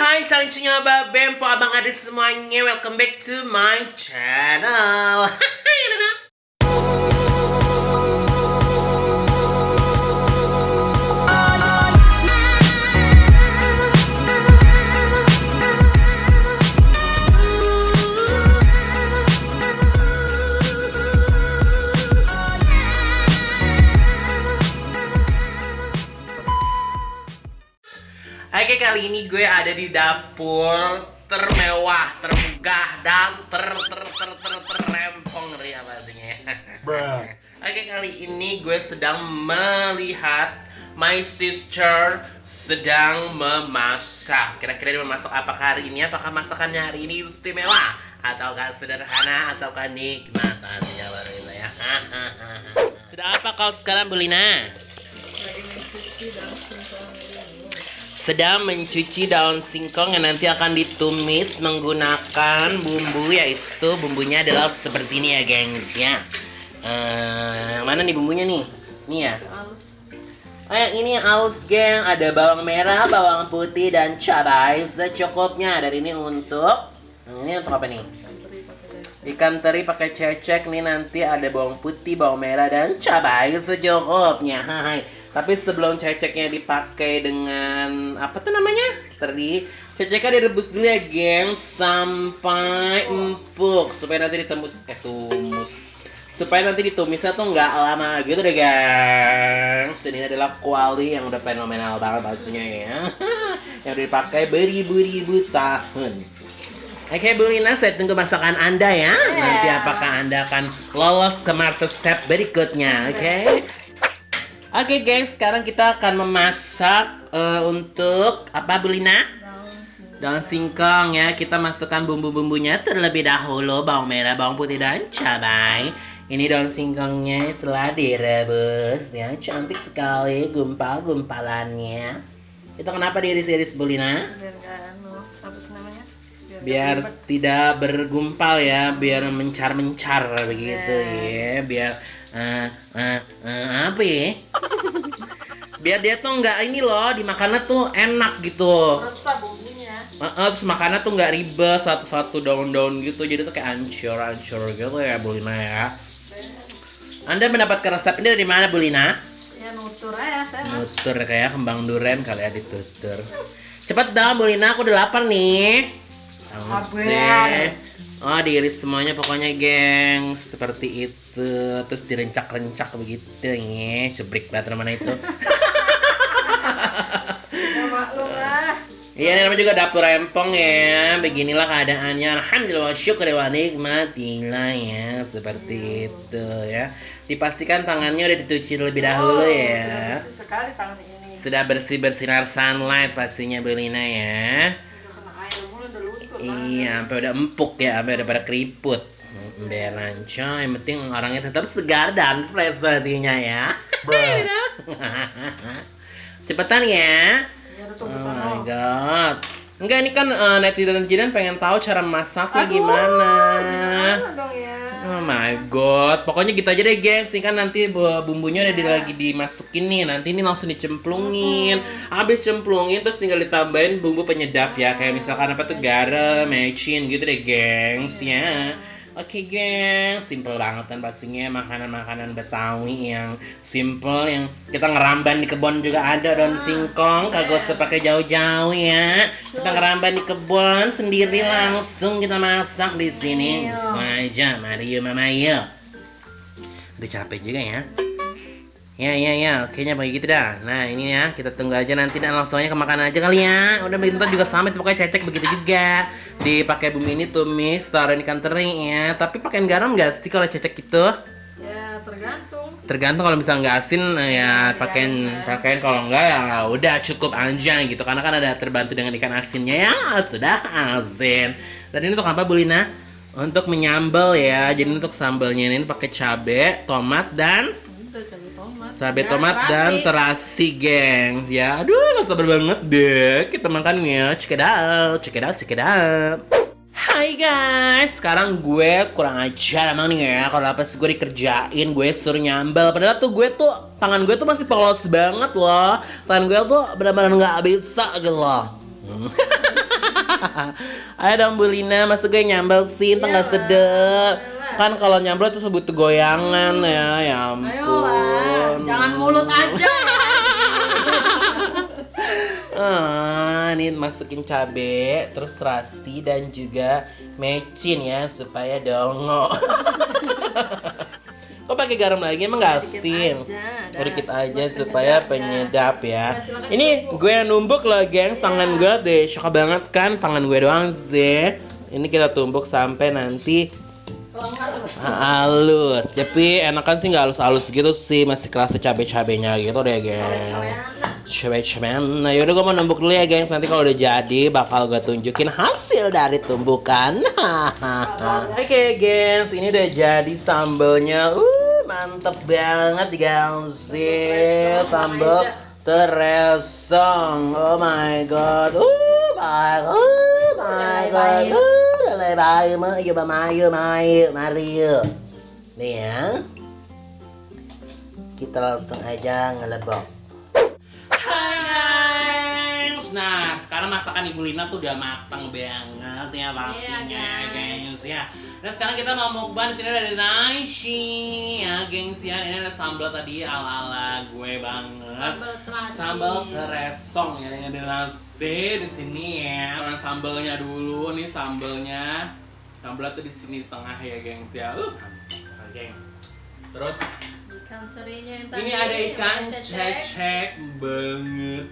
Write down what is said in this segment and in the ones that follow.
Hai, saling nyoba Bempo, abang adik semuanya. Welcome back to my channel. Oke, kali ini gue ada di dapur termewah, termegah, dan terrempong ya pastinya. Oke, kali ini gue sedang melihat my sister sedang memasak. Kira-kira dia memasak apakah hari ini? Apakah masakannya hari ini istimewa? Ataukah sederhana? Ataukah nikmat? Pastinya baru itu ya. Sedang apa kau sekarang, Bu Lina? Sedang mencuci daun singkong yang nanti akan ditumis menggunakan bumbu, yaitu bumbunya adalah seperti ini ya gengs ya. Mana nih bumbunya nih? Ini ya. Yang ini aus geng, ada bawang merah, bawang putih dan cabai secukupnya. Dan ini untuk apa nih? Ikan teri pakai cecek nih, nanti ada bawang putih, bawang merah dan cabai secukupnya. Hai. Tapi sebelum ceceknya dipakai dengan apa tuh namanya? Teri, ceceknya direbus dulu ya, geng, sampai empuk supaya nanti tumis. Supaya nanti ditumisnya tuh nggak lama gitu deh, geng. Ini adalah kuali yang udah fenomenal banget pastinya ya. Yang dipakai beribu-ribu tahun. Oke, Bu Lina, saya tunggu masakan Anda ya. Nanti apakah Anda akan lolos ke master step berikutnya, oke? Oke gengs, sekarang kita akan memasak untuk apa, Bu Lina? Daun singkong ya. Kita masukkan bumbu-bumbunya terlebih dahulu, bawang merah, bawang putih dan cabai. Ini daun singkongnya setelah direbus ya, cantik sekali gumpal-gumpalannya. Itu kenapa diiris-iris, Bu Lina? Biar tidak bergumpal ya, biar mencar-mencar begitu ya, biar apa ya? Biar dia tuh nggak ini loh, dimakannya tuh enak gitu. Terus makannya tuh nggak ribet satu-satu daun-daun gitu, jadi tuh kayak ancur gitu ya, Bu Lina ya. Anda mendapatkan resep ini dari mana, Bu Lina? Ya nutur aja saya. Nutur kayak kembang duren kali ya, ditutur. Cepet dong, Bu Lina, aku udah lapar nih. Oh, diiris semuanya pokoknya, geng, seperti itu. Terus direncak-rencak begitu ya, cebrik banget mana itu. Ya maklum lah. Iya, ini namanya juga dapur rempong ya. Beginilah keadaannya. Alhamdulillah, syukur wa nikmatillah ya, seperti itu ya. Dipastikan tangannya udah dicuci terlebih dahulu ya. Bersih sekali tangan ini. Sudah bersinar sunlight pastinya, Bu Lina ya. Iya, sampai udah empuk ya, sampai udah pada keriput. Biar lancar, yang penting orangnya tetap segar dan fresh hatinya ya. Cepetan ya. Oh my god. Enggak, ini kan netizen pengen tahu cara masaknya gimana. Gimana dong ya? Oh my god. Pokoknya gitu aja deh, gengs. Ini kan nanti bumbunya udah lagi dimasukin nih. Nanti ini langsung dicemplungin. Habis cemplungin terus tinggal ditambahin bumbu penyedap ya. Kayak misalkan apa tuh, garam, mecin gitu deh, gengs ya. Oke, gengs, simple banget kan pastinya, makanan-makanan Betawi yang simple, yang kita ngeramban di kebun juga ada daun singkong, kagak usah pakai jauh-jauh ya. Kita ngeramban di kebun sendiri, langsung kita masak di sini. Aja, mari yuk mama yuk. Udah capek juga ya. Ya, kayaknya begitu dah. Nah, ini ya, kita tunggu aja nanti dan langsung aja ke makan aja kali ya. Udah bentar juga sama, pokoknya cecek begitu juga. Dipakai bumbu ini tumis, taruh ikan teri ya. Tapi pakein garam nggak sih kalau cecek gitu? Ya, tergantung. Tergantung, kalau misalnya nggak asin ya pakein, kalau enggak ya udah cukup aja gitu. Karena kan ada terbantu dengan ikan asinnya ya, sudah asin. Dan ini untuk apa, Bu Lina? Untuk menyambal ya. Jadi untuk sambalnya ini pakai cabai, tomat dan tomat dan terasi, gengs ya. Aduh, gak sabar banget deh kita makannya. Check it out. Hai guys, sekarang gue kurang ajar emang nih ya. Kalau pas gue dikerjain, gue suruh nyambal. Padahal tuh tangan gue tuh masih polos banget loh. Tangan gue tuh benar-benar gak bisa gitu loh. Ayo dong Bu Lina, masuk gue nyambel sih, ntar nggak sedep. Kan kalau nyambel tuh butuh goyangan ya ampun. Ayolah, jangan mulut aja. Ini masukin cabe, terus terasi dan juga mecin ya supaya dongo. Kok pakai garam lagi emang nggak asin? Dikit aja supaya penyedap ya. Ini gue yang numbuk loh gengs, tangan gue deh suka banget kan, tangan gue doang sih. Ini kita tumbuk sampai nanti halus. Tapi enakan sih nggak halus-halus gitu sih, masih kerasa cabe-cabenya gitu deh gengs. Cabe-cabean. Nah yaudah gue mau numbuk dulu ya gengs. Nanti kalau udah jadi bakal gue tunjukin hasil dari tumbukan. Oke gengs, ini udah jadi sambelnya. Mantep banget gengs. Sambal teresong. Oh my god. My god. Mari. Nih ya. Kita langsung aja ngelebok. Nah, sekarang masakan Ibu Lina tuh udah matang banget ya pastinya, gengs ya. Dan sekarang kita mau mukbang. Di sini ada nasi ya, gengs ya. Ini ada sambal tadi ala-ala gue banget. Sambal teresong ya. Ini ada nasi di sini ya. Orang sambalnya dulu nih sambalnya. Sambalnya tuh di sini di tengah ya, gengs ya. Oke. Terus Ikan serinya yang tadi. ini ada ikan cecek banget.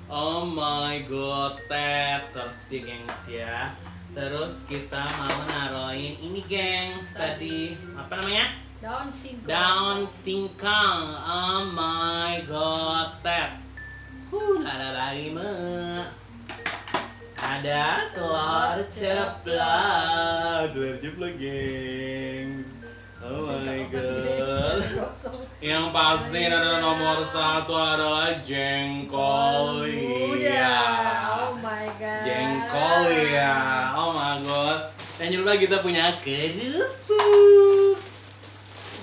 Oh my god, terus dia gengs ya. Terus kita mau naruhin ini gengs tadi apa namanya? Daun singkong. Daun singkong. Oh my god, ada lagi ada telur ceplok. Gengs. Oh my god. Yang pasti ada nomor satu adalah jengkol ya. Oh my god. Jengkol ya. Oh my god. Dan juga kita punya kerupuk.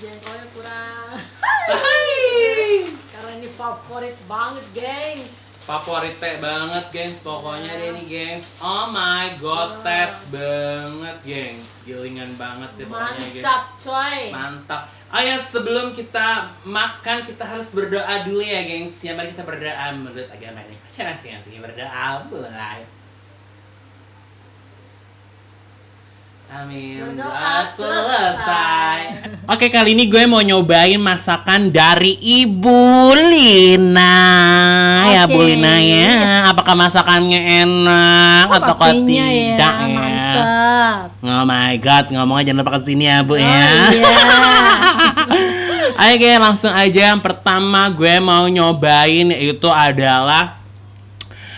Jengkolnya kurang. Hai. Karena ini favorit banget, gengs. Favorit banget, gengs. Pokoknya dia nih, gengs. Oh my god, banget, gengs. Gilingan banget deh pokoknya, gengs. Mantap, coy. Mantap. Ayo sebelum kita makan kita harus berdoa dulu ya, gengs. Ya mari kita berdoa menurut agama ini. Masing-masing berdoa mulai. Amin. Berdoa Selesai. Oke, kali ini gue mau nyobain masakan dari Ibu Lina. Ya, Bu Lina ya. Apakah masakannya enak atau tidak ya? Mantap. Oh my god, ngomongnya jangan lupa kesini ya, Bu ya. Iya. Oke, langsung aja. Yang pertama gue mau nyobain itu adalah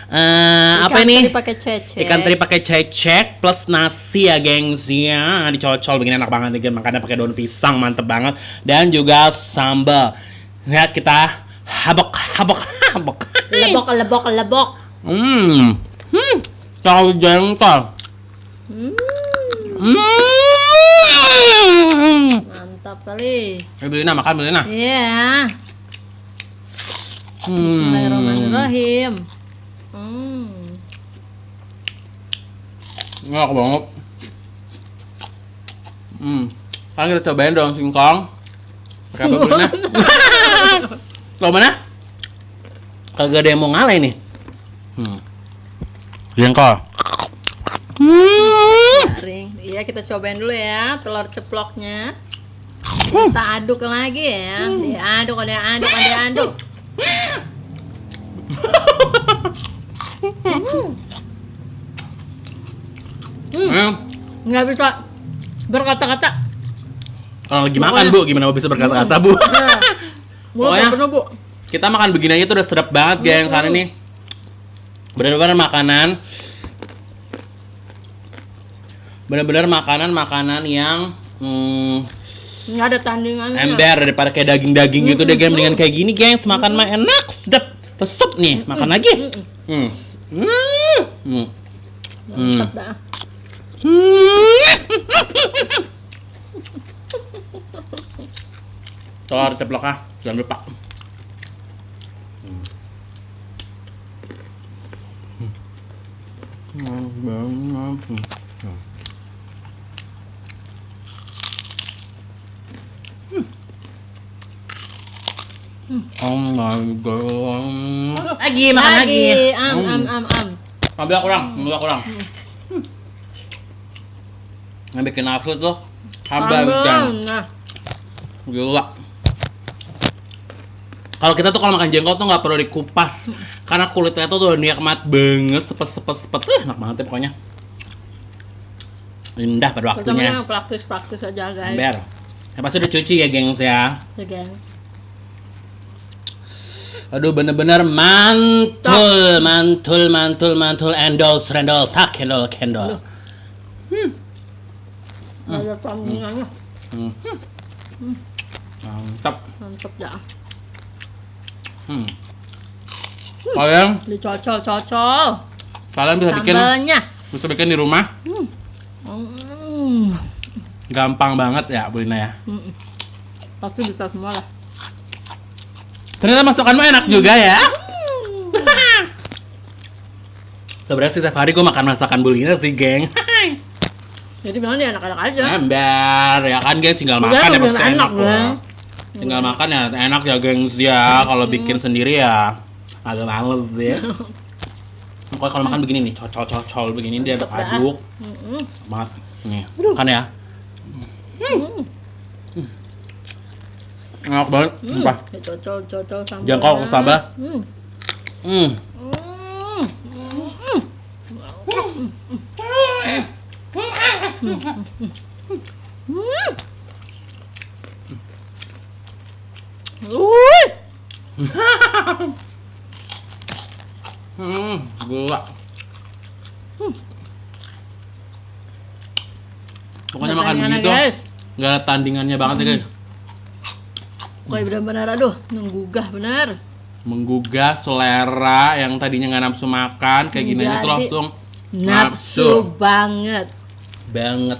apa ini? Ikan teri pakai cecek plus nasi ya, gengs ya. Dicocol begini enak banget nih, makannya pakai daun pisang, mantep banget. Dan juga sambal. Lihat kita habok. Lebok. Tahu jengkol. Mantap kali. Ibu Lina makan, Bu Lina. Iya. Bismillahirrahmanirrahim. Enak banget. Sekarang kita cobain daun singkong. Pakai apa, Bu Lina? Lo mana? Kagak ada yang mau ngalah ini. Jengkol. Garing. Iya, kita cobain dulu ya telur ceploknya. Kita aduk lagi ya. Diaduk. Nggak bisa berkata-kata. Kalau lagi makan, Bu, gimana bisa berkata-kata, Bu? Pokoknya penuh, Bu. Kita makan begini aja tuh udah sedap banget, geng. Karena ini benar-benar makanan yang nggak ada tandingannya. ember daripada kayak daging-daging gitu deh, geng. Mendingan kayak gini, gengs. Makan mah enak, sedap, resep nih. Makan lagi. Mantap dah. Telur ceplok jangan lupa. Oh my god. Lagi makan lagi. Am. Ambil kurang. Yang bikin nafsu tuh sambal udang. Nah, Gila. Kalau kita tuh kalau makan jengkol tuh nggak perlu dikupas karena kulitnya tuh udah nikmat banget, sepet. Enak banget ya pokoknya. Indah pada kita waktunya. yang praktis aja guys. Ember. Yang pasti udah cuci ya, gengs ya. Ya, geng. Aduh, bener-bener mantul. Rendol, tak cendol. Ada tandingannya. Mantap. Mantep dah. Kalian Dicocol. bisa bikin di rumah. Mm. Gampang banget ya, Bu Lina ya. Pasti bisa semua lah. Ternyata masakanmu enak juga ya. Sebenarnya setiap hari gue makan masakan Bu Lina sih, geng. Jadi bilang dia enak-enak aja. Ember, ya kan, geng, tinggal Udah, makan ya udah pasti enak, enak loh. Bang. Tinggal makan ya enak ya, gengs ya. Kalau bikin sendiri ya agak males ya. Pokoknya kalau makan begini nih, cocol begini dia aduk. Banget. Nih, makan ya. Enak banget, sumpah. Cocol sambal. Jengkol ke sambal. Gula. Pokoknya makan Tandingannya, begitu guys. nggak ada tandingannya banget ya, guys. Pokoknya benar-benar aduh, menggugah benar. Menggugah selera yang tadinya nggak nafsu makan kayak gini aja tuh Jadi, langsung Nafsu banget. banget.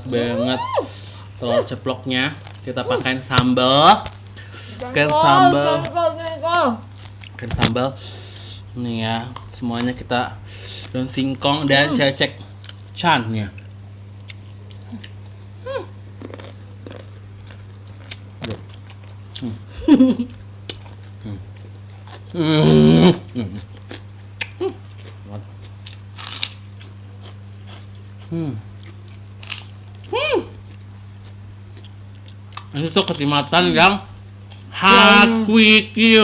Telur ceploknya kita pakai sambal. Pakai sambal. Nih ya, semuanya kita daun singkong dan cecek cannya. Ini tuh kenikmatan yang hakiki.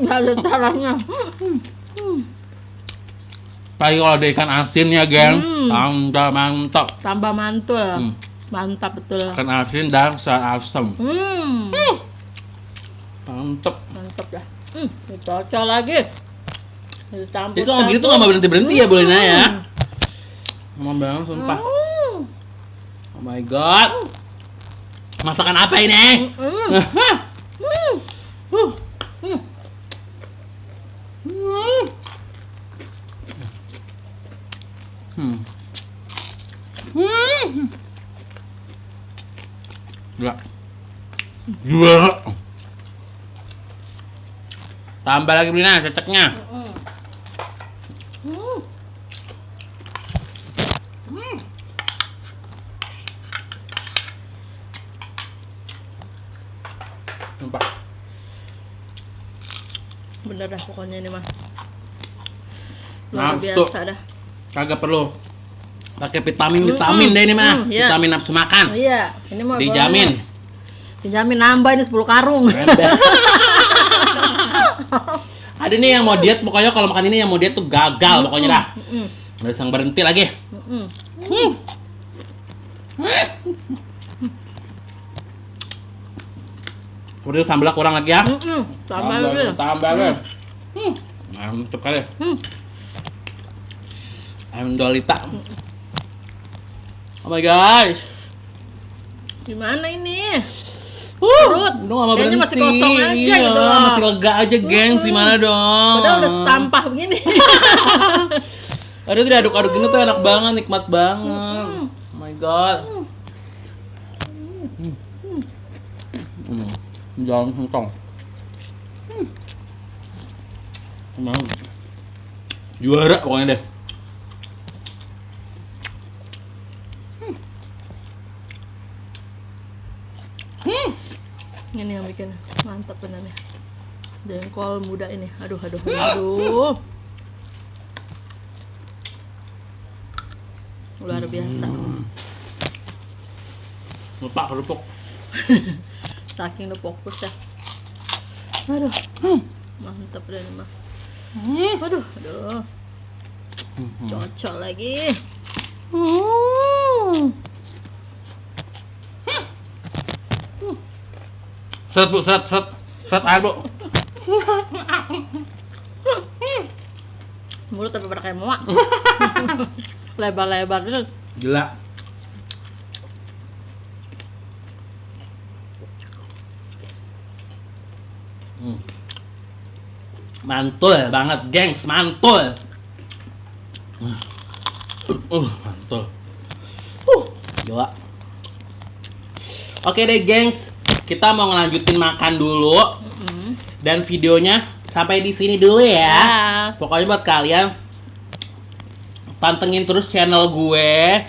Nggak ada caranya. Apalagi kalau ada ikan asin ya, geng. Mantap. Tambah mantul. Mantap betul. Ikan asin dan asam. Mantap. Mantap ya. Dicocol lagi. Dicampur. Jadi kalau gitu nggak mau berhenti ya, Bu Lina ya. Mau banget, sumpah. Oh my god. Masakan apa ini? Gila. Tambah lagi, Bu Lina, ceceknya. Sumpah. Bener dah pokoknya ini mah. Luar Nafsu. biasa dah. Kagak perlu pakai vitamin deh ini mah. Iya. Vitamin nafsu makan. Iya, ini mah Dijamin. Dijamin nambah ini 10 karung. Ada nih yang mau diet, pokoknya kalau makan ini yang mau diet tuh gagal pokoknya dah. Nggak bisa berhenti lagi. Udah sambal kurang lagi ya. Tambah lagi. Tambah lagi. Mantap kali. Ayam Dolita. Oh my gosh. Gimana ini? Perut. Kayaknya masih kosong aja gitu loh. Masih lega aja, gengs. Gimana dong? Padahal udah setampah begini. Aduh, diaduk-aduk gini tuh enak banget, nikmat banget. Oh my god. Jangan sentong. Juara pokoknya deh. bikin mantap bener nih. Jengkol muda ini. Aduh. Luar biasa. Lupa kerupuk. Saking udah fokus ya. Aduh. Mantap deh ini mah. Aduh. Cocok lagi. Seret bu, seret air bu. Mulut tapi pada kayak muak. Lebar-lebar terus. Gila. Mantul banget, gengs, mantul. Mantul. Gila. Oke deh, gengs. Kita mau ngelanjutin makan dulu. Dan videonya sampai di sini dulu ya. Pokoknya buat kalian pantengin terus channel gue.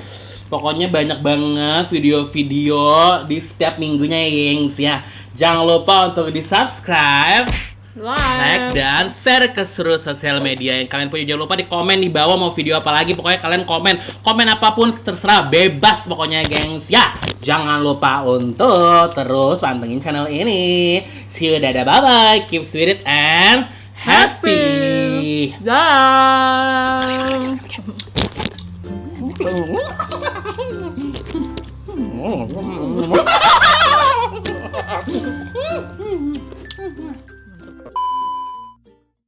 Pokoknya banyak banget video-video di setiap minggunya ya, gengs ya. Jangan lupa untuk di-subscribe, like, dan share ke seluruh sosial media yang kalian punya. Jangan lupa di komen di bawah mau video apa lagi. Pokoknya kalian komen apapun terserah, bebas pokoknya, gengs ya. Jangan lupa untuk terus pantengin channel ini. See you, dadah, bye-bye. Keep spirit and happy. Dah.